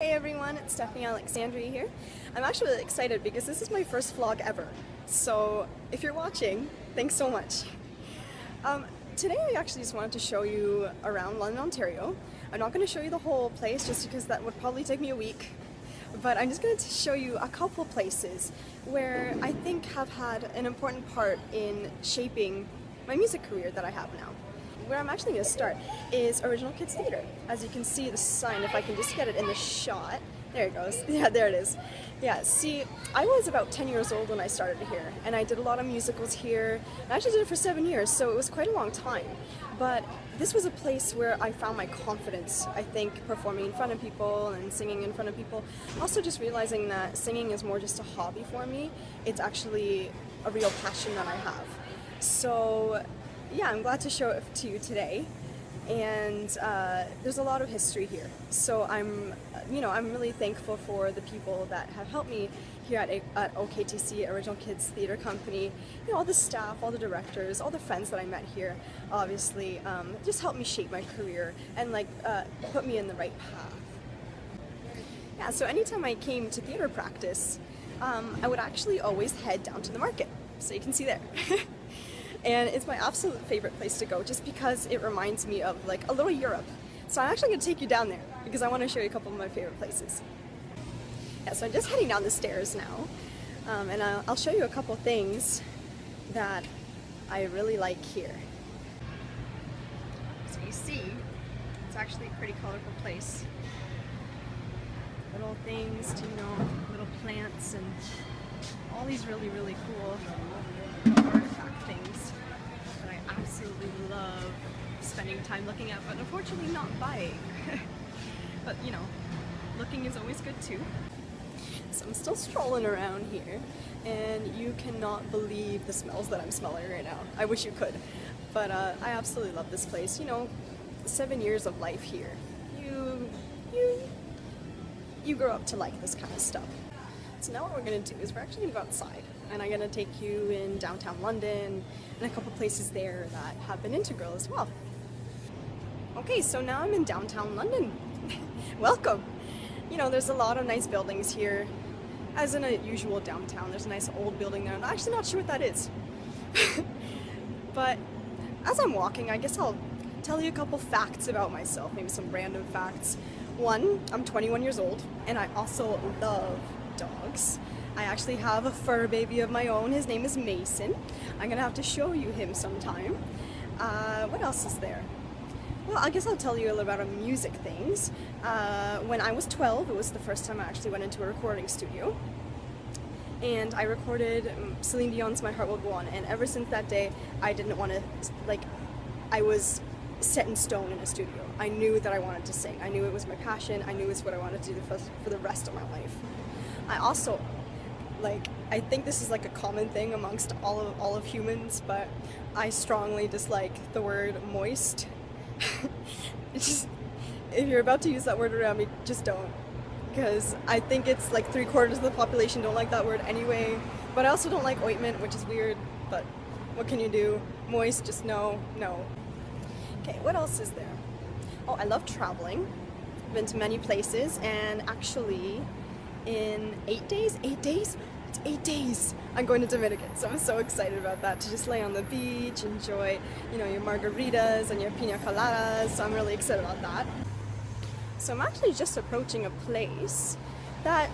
Hey everyone, it's Stephanie Alexandria here. I'm actually really excited because this is my first vlog ever. So if you're watching, thanks so much. Today I actually just wanted to show you around London, Ontario. I'm not going to show you the whole place just because that would probably take me a week. But I'm just going to show you a couple places where I think have had an important part in shaping my music career that I have now. Where I'm actually going to start is Original Kids Theatre. As you can see the sign, if I can just get it in the shot. There it goes. Yeah, there it is. Yeah, see, I was about 10 years old when I started here, and I did a lot of musicals here. I actually did it for 7 years, so it was quite a long time. But this was a place where I found my confidence, I think, performing in front of people and singing in front of people. Also just realizing that singing is more just a hobby for me. It's actually a real passion that I have. So yeah, I'm glad to show it to you today, and there's a lot of history here. So I'm really thankful for the people that have helped me here at OKTC, Original Kids Theatre Company. You know, all the staff, all the directors, all the friends that I met here, obviously, just helped me shape my career and put me in the right path. Yeah, so anytime I came to theatre practice, I would actually always head down to the market. So you can see there. And it's my absolute favorite place to go just because it reminds me of like a little Europe. So I'm actually going to take you down there because I want to show you a couple of my favorite places. Yeah, so I'm just heading down the stairs now, and I'll show you a couple things that I really like here. So you see, it's actually a pretty colorful place. Little things to, little plants and all these really, really cool artifact things that I absolutely love spending time looking at, but unfortunately not buying. But looking is always good too. So I'm still strolling around here, and you cannot believe the smells that I'm smelling right now. I wish you could, but I absolutely love this place. 7 years of life here. You grow up to like this kind of stuff. So now what we're going to do is we're actually going to go outside, and I'm going to take you in downtown London and a couple places there that have been integral as well. Okay, so now I'm in downtown London. Welcome! There's a lot of nice buildings here. As in a usual downtown, there's a nice old building there. I'm actually not sure what that is. But as I'm walking, I guess I'll tell you a couple facts about myself, maybe some random facts. One, I'm 21 years old, and I also love dogs. I actually have a fur baby of my own. His name is Mason. I'm gonna have to show you him sometime. What else is there? Well, I guess I'll tell you a little about music things. When I was 12, it was the first time I actually went into a recording studio, and I recorded Celine Dion's My Heart Will Go On, and ever since that day I didn't want to, I was set in stone in a studio. I knew that I wanted to sing. I knew it was my passion. I knew it was what I wanted to do for the rest of my life. I also, I think this is like a common thing amongst all of humans, but I strongly dislike the word moist. If you're about to use that word around me, just don't. Because I think it's like 3/4 of the population don't like that word anyway. But I also don't like ointment, which is weird, but what can you do? Moist, just no. Okay, what else is there? Oh, I love traveling. I've been to many places, and actually in 8 days? It's 8 days! I'm going to Dominican, so I'm so excited about that, to just lay on the beach, enjoy, your margaritas and your pina coladas, so I'm really excited about that. So I'm actually just approaching a place that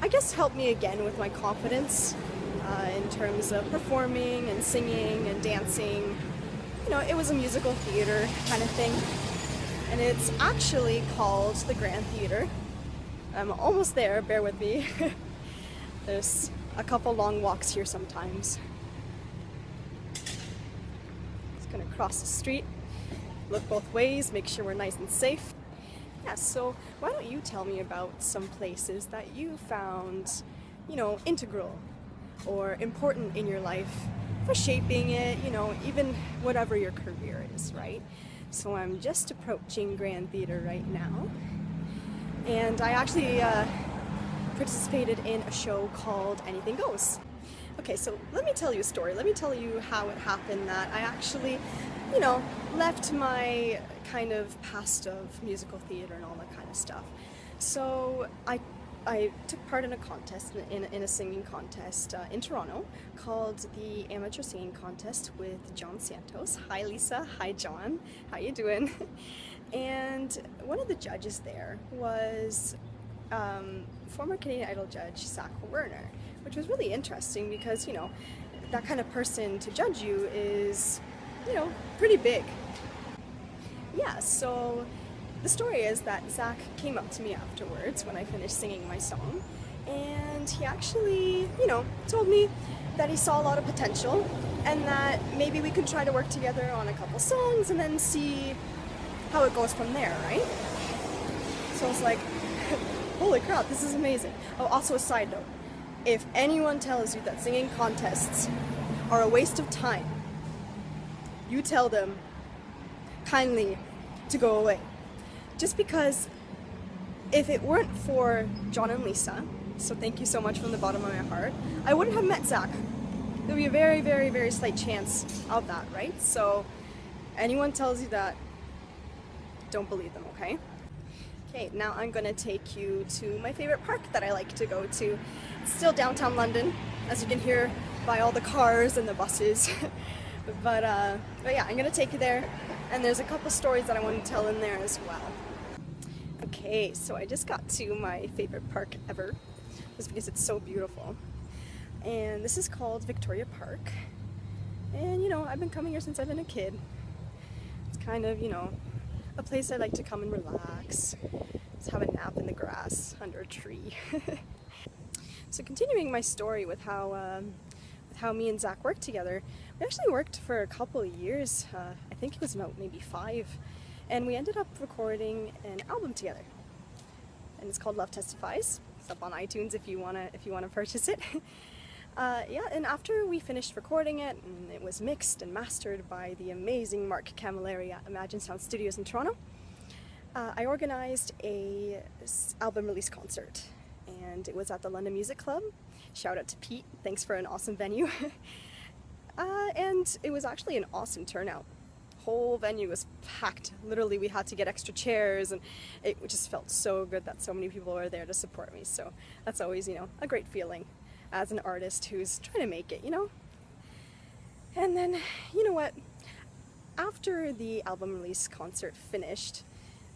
I guess helped me again with my confidence in terms of performing and singing and dancing. It was a musical theater kind of thing, and it's actually called the Grand Theater. I'm almost there, bear with me. There's a couple long walks here sometimes. Just gonna cross the street, look both ways, make sure we're nice and safe. Yeah, so why don't you tell me about some places that you found, integral or important in your life for shaping it, even whatever your career is, right? So I'm just approaching Grand Theater right now, and I actually participated in a show called Anything Goes. Okay, so let me tell you a story. Let me tell you how it happened that I actually, left my kind of past of musical theater and all that kind of stuff. So I took part in a contest, in a singing contest in Toronto called the Amateur Singing Contest with John Santos. Hi Lisa, hi John, how you doing? And one of the judges there was former Canadian Idol judge Zach Werner, which was really interesting because, you know, that kind of person to judge you is, you know, pretty big. Yeah, so the story is that Zach came up to me afterwards when I finished singing my song, and he actually, you know, told me that he saw a lot of potential and that maybe we could try to work together on a couple songs and then see how it goes from there, right? So I was like, holy crap, this is amazing. Oh, also a side note, if anyone tells you that singing contests are a waste of time, you tell them kindly to go away. Just because if it weren't for John and Lisa, so thank you so much from the bottom of my heart, I wouldn't have met Zach. There would be a very, very, very slight chance of that, right? So anyone tells you that, don't believe them, okay? Okay, now I'm gonna take you to my favorite park that I like to go to. It's still downtown London, as you can hear by all the cars and the buses. but yeah, I'm gonna take you there, and there's a couple stories that I want to tell in there as well. Okay, so I just got to my favorite park ever, just because it's so beautiful. And this is called Victoria Park. And you know, I've been coming here since I've been a kid. It's kind of, you know, a place I like to come and relax, just have a nap in the grass under a tree. So continuing my story with how me and Zach worked together, we actually worked for a couple of years. I think it was about maybe 5, and we ended up recording an album together. And it's called Love Testifies. It's up on iTunes if you wanna purchase it. Yeah, and after we finished recording it, and it was mixed and mastered by the amazing Mark Camilleri at Imagine Sound Studios in Toronto, I organized a album release concert, and it was at the London Music Club. Shout out to Pete, thanks for an awesome venue. And it was actually an awesome turnout. Whole venue was packed. Literally, we had to get extra chairs, and it just felt so good that so many people were there to support me. So that's always, you know, a great feeling as an artist who's trying to make it, you know? And then, you know what? After the album release concert finished,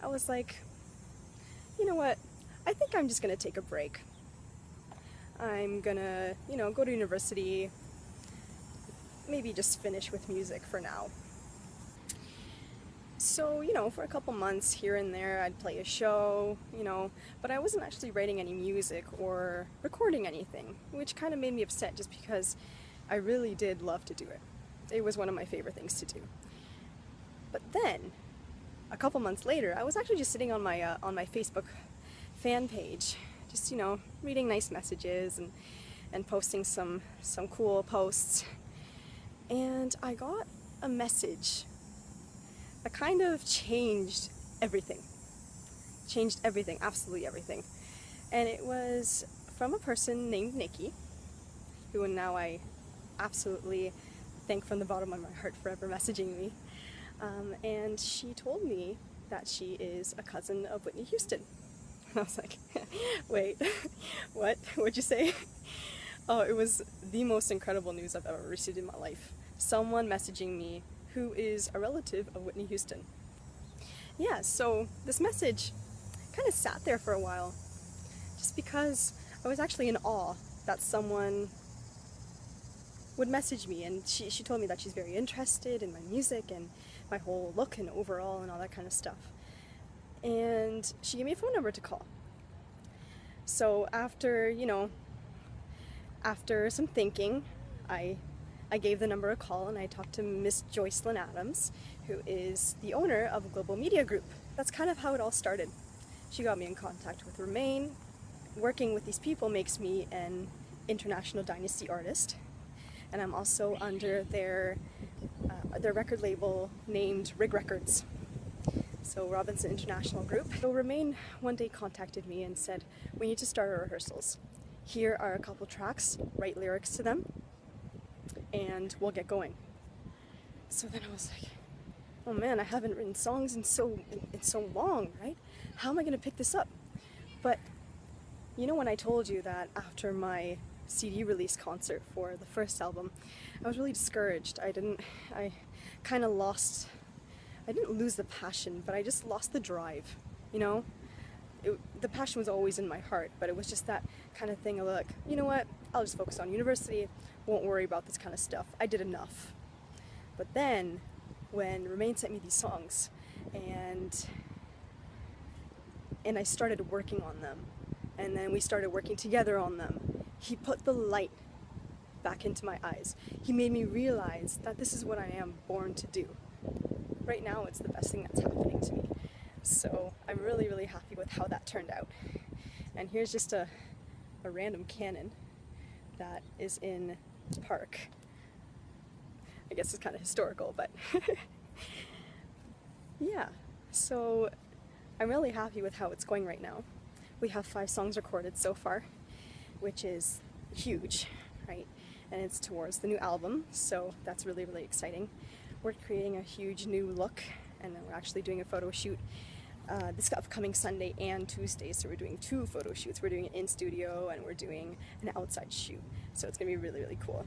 I was like, you know what? I think I'm just gonna take a break. I'm gonna, you know, go to university, maybe just finish with music for now. So, you know, for a couple months here and there, I'd play a show, you know, but I wasn't actually writing any music or recording anything, which kind of made me upset just because I really did love to do it. It was one of my favorite things to do. But then, a couple months later, I was actually just sitting on my Facebook fan page, just, you know, reading nice messages and posting some cool posts. And I got a message that kind of changed everything. Changed everything, absolutely everything. And it was from a person named Nikki, who now I absolutely thank from the bottom of my heart for ever messaging me. And she told me that she is a cousin of Whitney Houston. And I was like, wait, what? What'd you say? Oh, it was the most incredible news I've ever received in my life. Someone messaging me who is a relative of Whitney Houston. Yeah, so this message kind of sat there for a while, just because I was actually in awe that someone would message me, and she told me that she's very interested in my music and my whole look and overall and all that kind of stuff. And she gave me a phone number to call. So after, you know, after some thinking, I gave the number a call, and I talked to Miss Joycelyn Adams, who is the owner of a global media group. That's kind of how it all started. She got me in contact with Remain. Working with these people makes me an international dynasty artist, and I'm also under their record label named Rig Records. So Robinson International Group. So Remain one day contacted me and said, we need to start our rehearsals. Here are a couple tracks, write lyrics to them, and we'll get going. So then I was like, oh man, I haven't written songs in so long, right? How am I gonna pick this up? But you know, when I told you that after my CD release concert for the first album, I was really discouraged. I kind of lost, I didn't lose the passion, but I just lost the drive, you know? The passion was always in my heart, but it was just that kind of thing of like, you know what, I'll just focus on university, won't worry about this kind of stuff. I did enough. But then, when Romain sent me these songs, and I started working on them, and then we started working together on them, he put the light back into my eyes. He made me realize that this is what I am born to do. Right now, it's the best thing that's happening to me. So I'm really, really happy with how that turned out. And here's just a random cannon that is in the park. I guess it's kind of historical, but yeah. So I'm really happy with how it's going right now. We have 5 songs recorded so far, which is huge, right? And it's towards the new album, so that's really, really exciting. We're creating a huge new look, and then we're actually doing a photo shoot this upcoming Sunday and Tuesday, so we're doing 2 photo shoots. We're doing it in studio and we're doing an outside shoot, so it's gonna be really, really cool.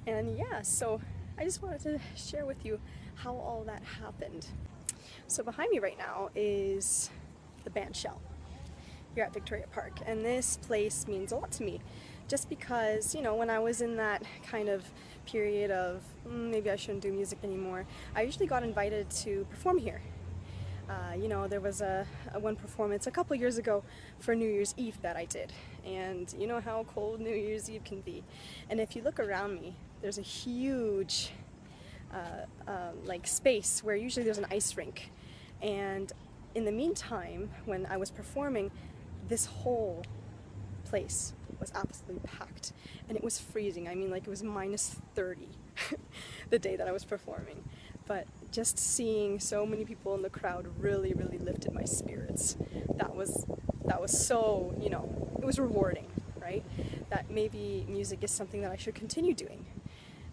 And yeah, so I just wanted to share with you how all that happened. So behind me right now is the band shell here at Victoria Park, and this place means a lot to me just because, you know, when I was in that kind of period of maybe I shouldn't do music anymore, I usually got invited to perform here. You know, there was a one performance a couple years ago for New Year's Eve that I did, and you know how cold New Year's Eve can be. And if you look around me, there's a huge like space where usually there's an ice rink, and in the meantime, when I was performing, this whole place was absolutely packed, and it was freezing. I mean, like, it was minus 30 the day that I was performing. But just seeing so many people in the crowd really, really lifted my spirits. That was so, you know, it was rewarding, right? That maybe music is something that I should continue doing.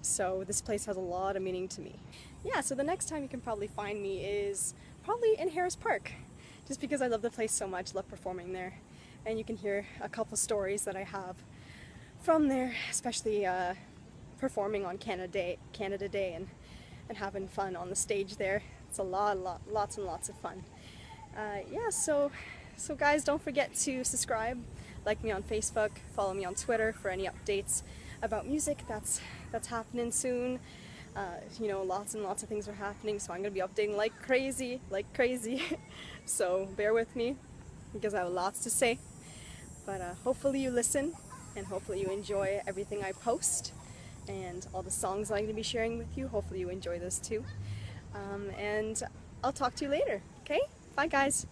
So this place has a lot of meaning to me. Yeah, so the next time you can probably find me is probably in Harris Park, just because I love the place so much, love performing there. And you can hear a couple stories that I have from there, especially performing on Canada Day and having fun on the stage there. It's lots and lots of fun. Yeah, so guys, don't forget to subscribe, like me on Facebook, follow me on Twitter for any updates about music that's happening soon. You know, lots and lots of things are happening, so I'm gonna be updating like crazy. So bear with me because I have lots to say. But hopefully you listen, and hopefully you enjoy everything I post and all the songs I'm going to be sharing with you. Hopefully you enjoy those too. And I'll talk to you later, okay? Bye guys!